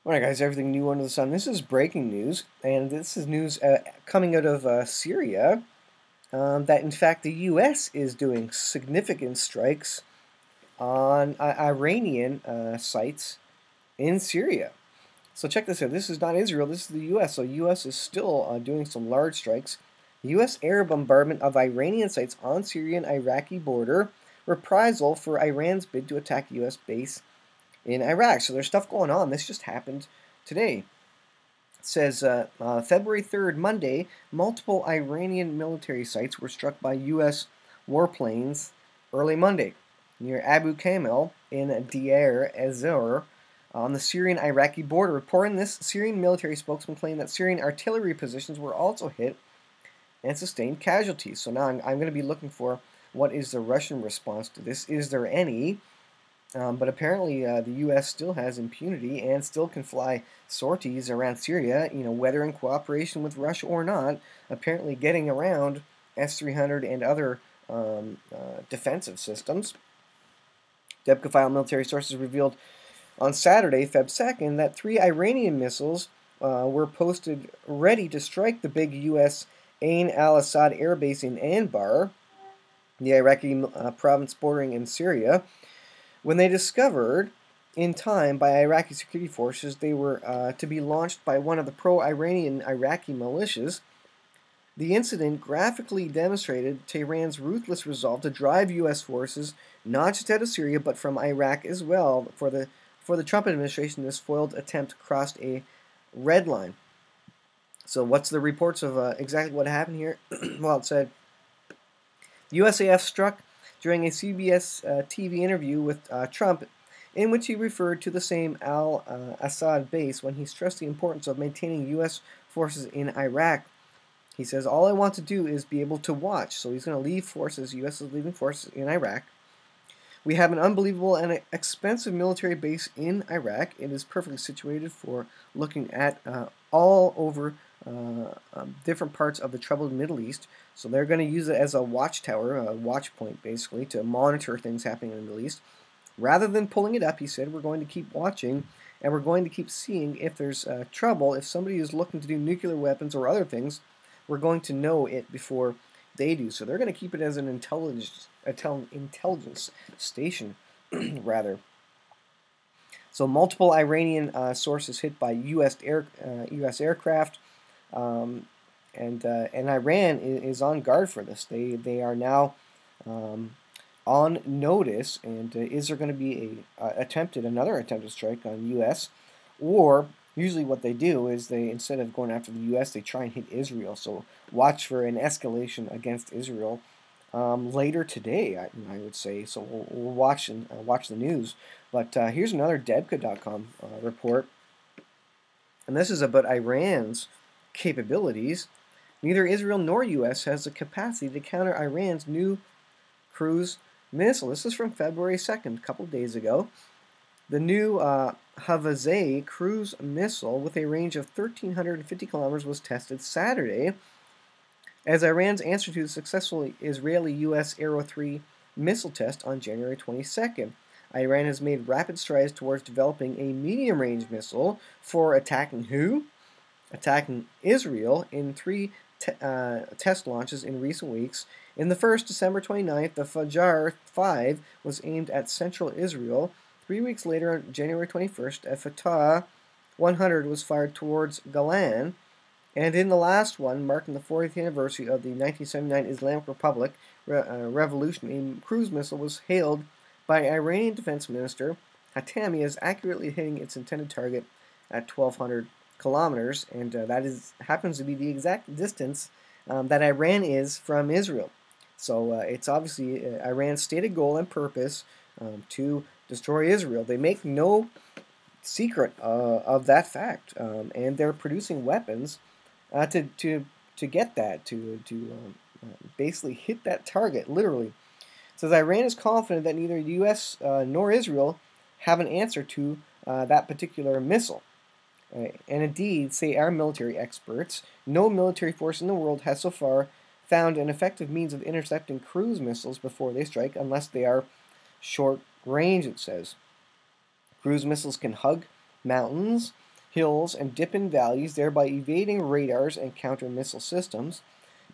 Alright guys, everything new under the sun. This is breaking news, and this is news coming out of Syria, that in fact the U.S. is doing significant strikes on Iranian sites in Syria. So check this out. This is not Israel, this is the U.S. So U.S. is still doing some large strikes. U.S. air bombardment of Iranian sites on Syrian-Iraqi border, reprisal for Iran's bid to attack U.S. base in Iraq. So there's stuff going on. This just happened today. It says February 3rd, Monday, multiple Iranian military sites were struck by U.S. warplanes early Monday near Abu Kamel in Deir ez-Zor on the Syrian-Iraqi border. Reporting this, Syrian military spokesman claimed that Syrian artillery positions were also hit and sustained casualties. So now I'm going to be looking for what is the Russian response to this. Is there any? But apparently the U.S. still has impunity and still can fly sorties around Syria, whether in cooperation with Russia or not, apparently getting around S-300 and other defensive systems. Debka-file military sources revealed on Saturday, Feb 2nd, that 3 Iranian missiles were posted ready to strike the big U.S. Ain al-Assad air base in Anbar, the Iraqi province bordering in Syria. When they discovered in time by Iraqi security forces they were to be launched by one of the pro-Iranian Iraqi militias, the incident graphically demonstrated Tehran's ruthless resolve to drive U.S. forces not just out of Syria but from Iraq as well. For the Trump administration, this foiled attempt crossed a red line. So what's the reports of exactly what happened here? Well, it said USAF struck during a CBS TV interview with Trump, in which he referred to the same al-Assad base when he stressed the importance of maintaining U.S. forces in Iraq. He says, all I want to do is be able to watch. So he's going to leave forces, U.S. is leaving forces in Iraq. We have an unbelievable and expensive military base in Iraq. It is perfectly situated for looking at all over different parts of the troubled Middle East. So they're going to use it as a watchtower, a watch point basically, to monitor things happening in the Middle East. Rather than pulling it up, he said, we're going to keep watching and we're going to keep seeing if there's trouble. If somebody is looking to do nuclear weapons or other things, we're going to know it before they do. So they're going to keep it as an intelligence station, rather. So multiple Iranian sources hit by U.S. aircraft. And Iran is on guard for this. They are now on notice. And is there going to be another attempted strike on U.S. or usually what they do is they, instead of going after the U.S., they try and hit Israel. So watch for an escalation against Israel later today, I would say. So we'll watch the news. But here's another Debka.com report, and this is about Iran's capabilities. Neither Israel nor U.S. has the capacity to counter Iran's new cruise missile. This is from February 2nd, a couple of days ago. The new Havazeh cruise missile with a range of 1,350 kilometers was tested Saturday as Iran's answer to the successful Israeli-U.S. Arrow 3 missile test on January 22nd. Iran has made rapid strides towards developing a medium-range missile for attacking who? Attacking Israel in 3 test launches in recent weeks. In the first, December 29th, the Fajar 5 was aimed at central Israel. 3 weeks later, on January 21st, a Fatah 100 was fired towards Golan. And in the last one, marking the 40th anniversary of the 1979 Islamic Republic revolution, a cruise missile was hailed by Iranian Defense Minister Hatami as accurately hitting its intended target at 1,200 kilometers, and that happens to be the exact distance that Iran is from Israel. So it's obviously Iran's stated goal and purpose to destroy Israel. They make no secret of that fact, and they're producing weapons to get that, to basically hit that target, literally. It says Iran is confident that neither the U.S. Nor Israel have an answer to that particular missile. And indeed, say our military experts, no military force in the world has so far found an effective means of intercepting cruise missiles before they strike, unless they are short range, it says. Cruise missiles can hug mountains, hills and dip in valleys, thereby evading radars and counter-missile systems.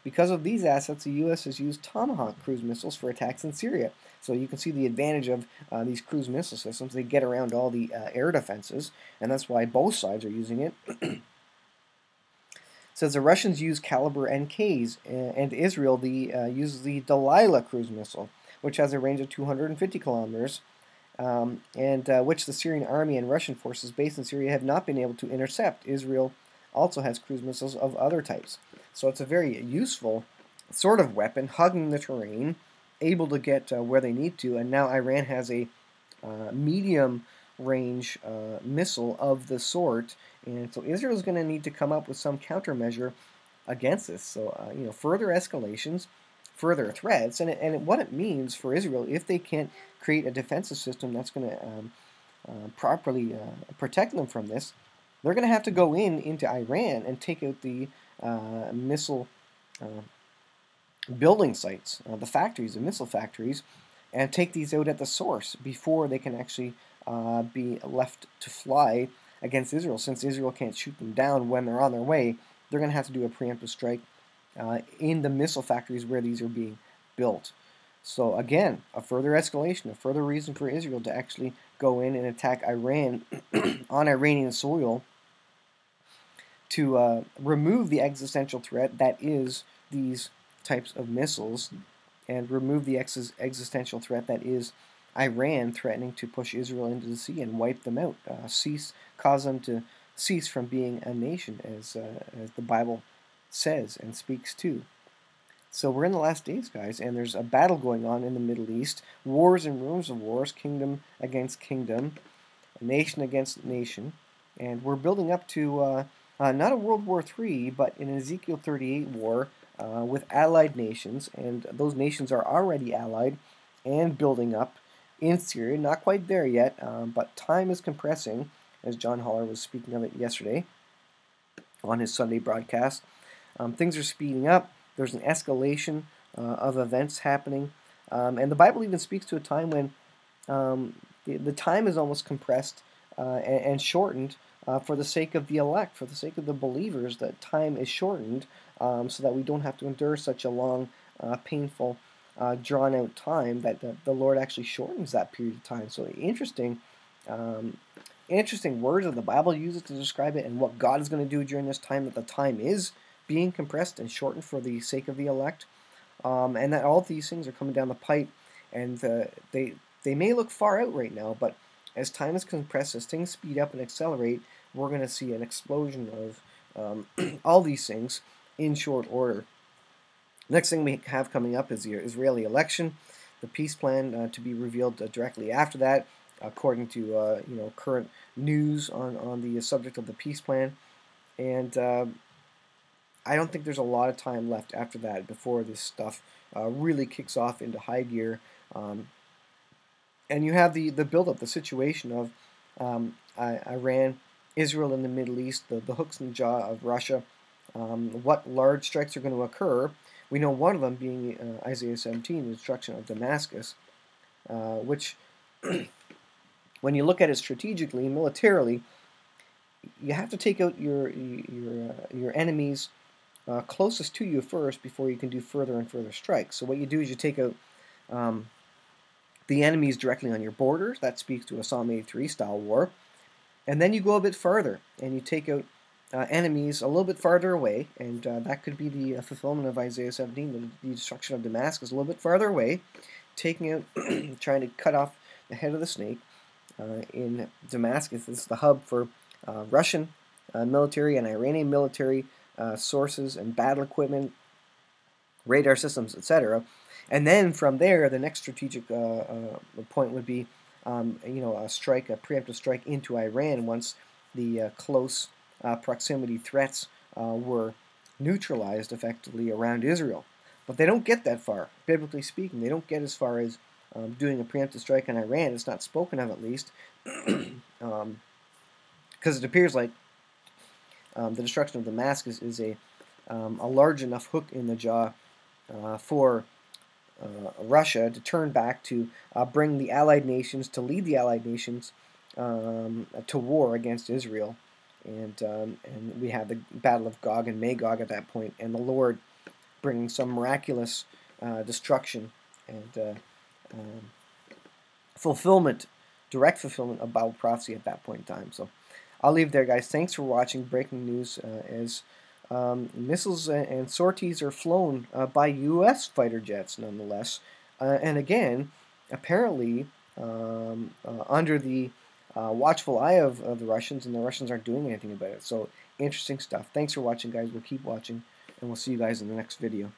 Because of these assets, the U.S. has used Tomahawk cruise missiles for attacks in Syria. So you can see the advantage of these cruise missile systems. They get around all the air defenses, and that's why both sides are using it. Says the Russians use caliber NKs, and Israel uses the Delilah cruise missile, which has a range of 250 kilometers, which the Syrian army and Russian forces based in Syria have not been able to intercept. Israel also has cruise missiles of other types. So it's a very useful sort of weapon, hugging the terrain, able to get where they need to, and now Iran has a medium range missile of the sort, and so Israel is going to need to come up with some countermeasure against this. So further escalations, further threats, and what it means for Israel if they can't create a defensive system that's going to properly protect them from this. They're going to have to go into Iran and take out the missile building sites, the factories, the missile factories, and take these out at the source before they can actually be left to fly against Israel. Since Israel can't shoot them down when they're on their way, they're going to have to do a preemptive strike in the missile factories where these are being built. So again, a further escalation, a further reason for Israel to actually go in and attack Iran on Iranian soil to remove the existential threat that is these types of missiles, and remove the existential threat that is Iran threatening to push Israel into the sea and wipe them out, cause them to cease from being a nation, as the Bible says and speaks to. So we're in the last days, guys, and there's a battle going on in the Middle East, wars and rumors of wars, kingdom against kingdom, nation against nation, and we're building up to not a World War III, but an Ezekiel 38 war with allied nations, and those nations are already allied and building up in Syria. Not quite there yet, but time is compressing, as John Haller was speaking of it yesterday on his Sunday broadcast. Things are speeding up. There's an escalation of events happening, and the Bible even speaks to a time when the time is almost compressed and shortened for the sake of the elect, for the sake of the believers. That time is shortened so that we don't have to endure such a long, painful, drawn-out time, that the Lord actually shortens that period of time. So interesting words of the Bible uses to describe it, and what God is going to do during this time, that the time is being compressed and shortened for the sake of the elect, and that all of these things are coming down the pipe, and they may look far out right now, but as time is compressed, as things speed up and accelerate, we're going to see an explosion of all these things in short order. Next thing we have coming up is the Israeli election, the peace plan to be revealed directly after that, according to current news on the subject of the peace plan, and I don't think there's a lot of time left after that before this stuff really kicks off into high gear. And you have the buildup, the situation of Iran, Israel in the Middle East, the hooks in the jaw of Russia, what large strikes are going to occur. We know one of them being Isaiah 17, the destruction of Damascus, which, when you look at it strategically, militarily, you have to take out your enemies closest to you first before you can do further and further strikes. So what you do is you take out the enemies directly on your borders. That speaks to a Psalm 83 style war. And then you go a bit farther and you take out enemies a little bit farther away, and that could be the fulfillment of Isaiah 17, the destruction of Damascus, a little bit farther away, taking out, trying to cut off the head of the snake in Damascus. This is the hub for Russian military and Iranian military sources and battle equipment, radar systems, etc. And then from there, the next strategic point would be, a preemptive strike into Iran once the close proximity threats were neutralized effectively around Israel. But they don't get that far, biblically speaking. They don't get as far as doing a preemptive strike on Iran. It's not spoken of, at least, because it appears like the destruction of Damascus is a large enough hook in the jaw for Russia to turn back to bring the Allied nations, to lead the Allied nations to war against Israel. and we had the battle of Gog and Magog at that point, and the Lord bringing some miraculous destruction and fulfillment, direct fulfillment of Bible prophecy at that point in time. So I'll leave there, guys. Thanks for watching. Breaking news as missiles and sorties are flown by U.S. fighter jets, nonetheless. And again, apparently under the watchful eye of the Russians, and the Russians aren't doing anything about it. So interesting stuff. Thanks for watching, guys. We'll keep watching, and we'll see you guys in the next video.